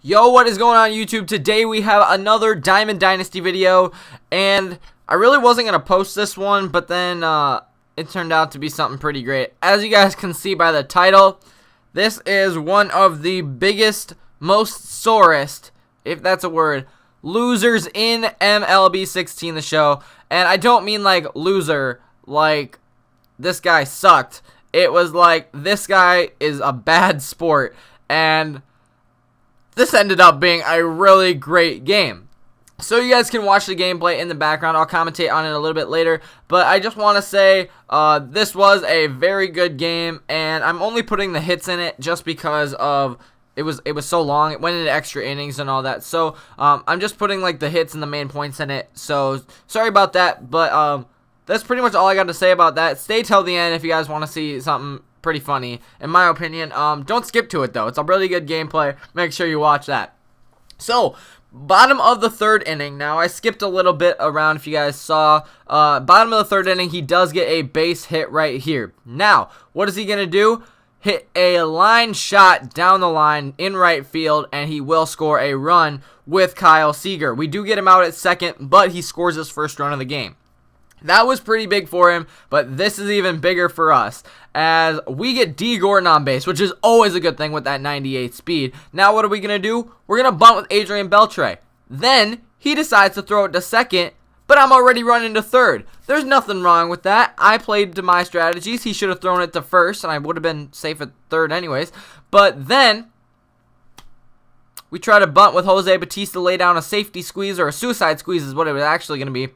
Yo, what is going on YouTube? Today we have another Diamond Dynasty video, and I really wasn't going to post this one, but then it turned out to be something pretty great. As you guys can see by the title, this is one of the biggest, most sorest, if that's a word, losers in MLB 16, the show. And I don't mean like loser, like this guy sucked. It was like this guy is a bad sport, and this ended up being a really great game. So you guys can watch the gameplay in the background. I'll commentate on it a little bit later. But I just want to say this was a very good game. And I'm only putting the hits in it just because of it was so long. It went into extra innings and all that. So I'm just putting like the hits and the main points in it. So sorry about that. But that's pretty much all I got to say about that. Stay till the end if you guys want to see something pretty funny, in my opinion. Don't skip to it though. It's a really good gameplay. Make sure you watch that. So, bottom of the third inning. Now, I skipped a little bit around if you guys saw. Bottom of the third inning, he does get a base hit right here. Now, what is he going to do? Hit a line shot down the line in right field, and he will score a run with Kyle Seager. We do get him out at second, but he scores his first run of the game. That was pretty big for him, but this is even bigger for us, as we get D. Gordon on base, which is always a good thing with that 98 speed. Now what are we going to do? We're going to bunt with Adrian Beltre. Then he decides to throw it to second, but I'm already running to third. There's nothing wrong with that. I played to my strategies. He should have thrown it to first, and I would have been safe at third anyways. But then we try to bunt with Jose Bautista, lay down a safety squeeze, or a suicide squeeze is what it was actually going to be.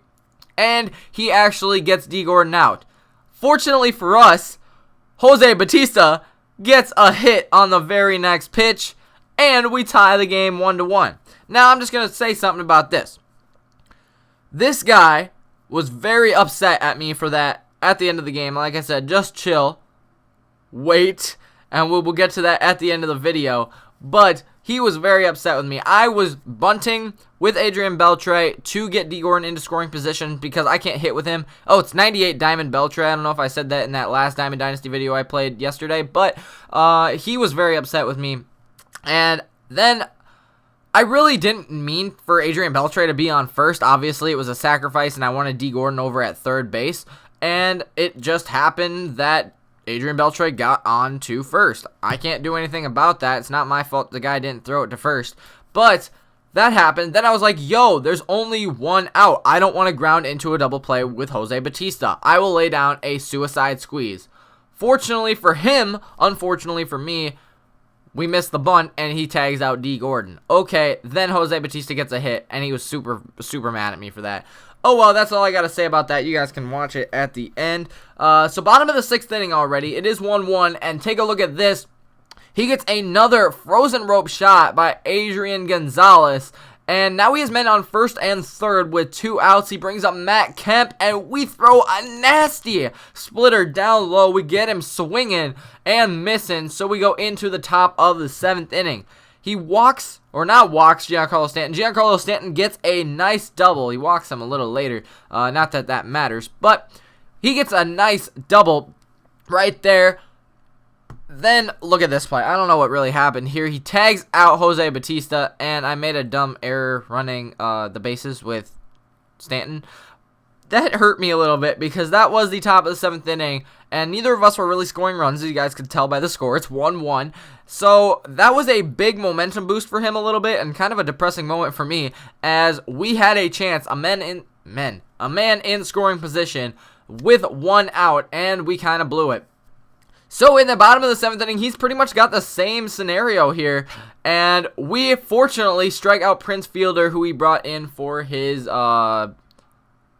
And he actually gets D. Gordon out. Fortunately for us, Jose Bautista gets a hit on the very next pitch, and we tie the game 1-1. Now, I'm just going to say something about this. This guy was very upset at me for that at the end of the game. Like I said, just chill, wait, and we'll get to that at the end of the video. But he was very upset with me. I was bunting with Adrian Beltre to get D. Gordon into scoring position because I can't hit with him. Oh, it's 98 Diamond Beltre. I don't know if I said that in that last Diamond Dynasty video I played yesterday, but he was very upset with me. And then I really didn't mean for Adrian Beltre to be on first. Obviously, it was a sacrifice, and I wanted D. Gordon over at third base. And it just happened that Adrian Beltre got on to first. I can't do anything about that. It's not my fault the guy didn't throw it to first. But that happened. Then I was like, yo, there's only one out. I don't want to ground into a double play with Jose Bautista. I will lay down a suicide squeeze. Fortunately for him, unfortunately for me, we missed the bunt, and he tags out D. Gordon. Okay, then Jose Bautista gets a hit, and he was super mad at me for that. Oh, well, that's all I got to say about that. You guys can watch it at the end. So bottom of the sixth inning already. It is 1-1, and take a look at this. He gets another frozen rope shot by Adrian Gonzalez, and now he has men on first and third with 2 outs. He brings up Matt Kemp, and we throw a nasty splitter down low. We get him swinging and missing, so we go into the top of the 7th inning. He walks, or not walks, Giancarlo Stanton. Giancarlo Stanton gets a nice double. He walks him a little later. Not that that matters, but he gets a nice double right there. Then, look at this play. I don't know what really happened here. He tags out Jose Bautista, and I made a dumb error running the bases with Stanton. That hurt me a little bit because that was the top of the 7th inning, and neither of us were really scoring runs, as you guys could tell by the score. It's 1-1. So that was a big momentum boost for him a little bit, and kind of a depressing moment for me, as we had a chance, a man in scoring position with 1 out, and we kind of blew it. So in the bottom of the 7th inning, he's pretty much got the same scenario here, and we fortunately strike out Prince Fielder, who he brought in for his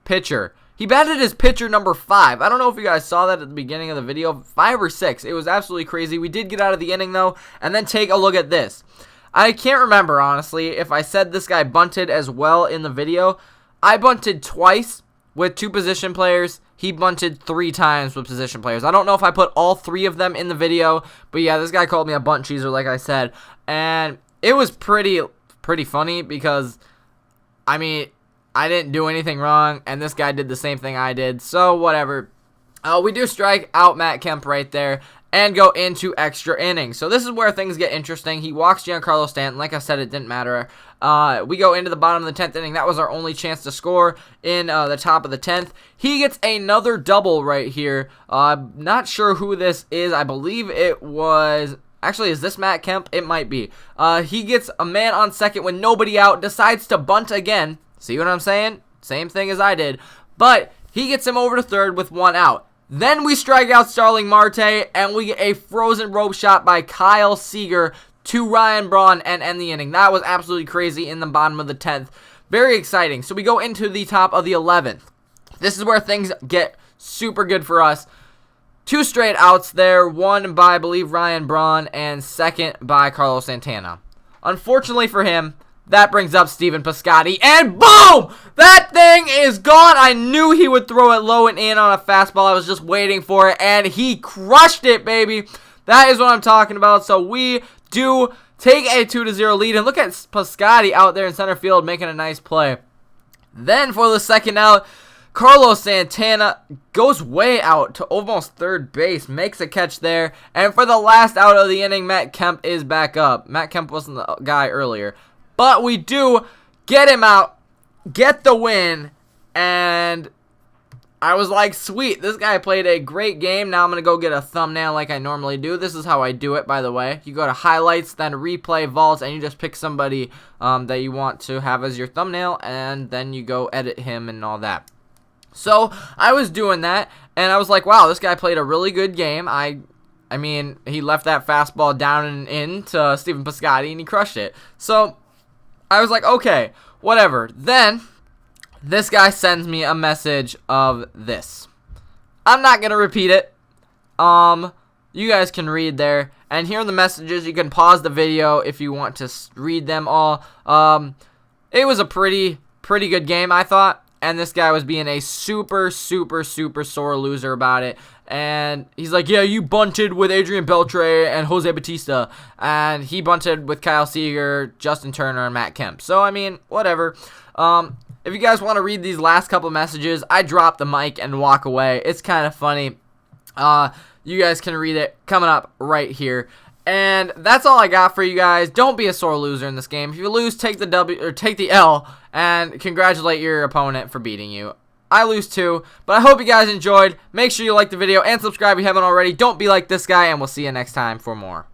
pitcher. He batted his pitcher number 5. I don't know if you guys saw that at the beginning of the video. 5 or 6. It was absolutely crazy. We did get out of the inning, though. And then take a look at this. I can't remember, honestly, if I said this guy bunted as well in the video. I bunted twice with 2 position players. He bunted 3 times with position players. I don't know if I put all 3 of them in the video. But yeah, this guy called me a bunt cheeser, like I said. And it was pretty funny because, I mean, I didn't do anything wrong, and this guy did the same thing I did, so whatever. We do strike out Matt Kemp right there, and go into extra innings. So this is where things get interesting. He walks Giancarlo Stanton. Like I said, it didn't matter. We go into the bottom of the 10th inning. That was our only chance to score in the top of the 10th. He gets another double right here. Not sure who this is. I believe it was... Actually, is this Matt Kemp? It might be. He gets a man on second with nobody out, decides to bunt again. See what I'm saying? Same thing as I did. But he gets him over to third with one out. Then we strike out Starling Marte, and we get a frozen rope shot by Kyle Seager to Ryan Braun and end the inning. That was absolutely crazy in the bottom of the 10th. Very exciting. So we go into the top of the 11th. This is where things get super good for us. 2 straight outs there, one by, I believe, Ryan Braun, and second by Carlos Santana. Unfortunately for him, that brings up Stephen Piscotty, and boom! That thing is gone! I knew he would throw it low and in on a fastball. I was just waiting for it, and he crushed it, baby! That is what I'm talking about. So we do take a 2-0 lead, and look at Piscotty out there in center field making a nice play. Then for the second out, Carlos Santana goes way out to almost third base, makes a catch there, and for the last out of the inning, Matt Kemp is back up. Matt Kemp wasn't the guy earlier. But we do get him out, get the win, and I was like, sweet, this guy played a great game. Now I'm going to go get a thumbnail like I normally do. This is how I do it, by the way. You go to highlights, then replay, vaults, and you just pick somebody that you want to have as your thumbnail, and then you go edit him and all that. So I was doing that, and I was like, wow, this guy played a really good game. I mean, he left that fastball down and in to Stephen Piscotty, and he crushed it. So I was like, okay, whatever. Then this guy sends me a message of this. I'm not going to repeat it. You guys can read there. And here are the messages. You can pause the video if you want to read them all. It was a pretty good game, I thought. And this guy was being a super sore loser about it. And he's like, yeah, you bunted with Adrian Beltre and Jose Bautista. And he bunted with Kyle Seager, Justin Turner, and Matt Kemp. So, I mean, whatever. If you guys want to read these last couple messages, I drop the mic and walk away. It's kind of funny. You guys can read it coming up right here. And that's all I got for you guys. Don't be a sore loser in this game. If you lose, take the W or take the L and congratulate your opponent for beating you. I lose too, but I hope you guys enjoyed. Make sure you like the video and subscribe if you haven't already. Don't be like this guy, and we'll see you next time for more.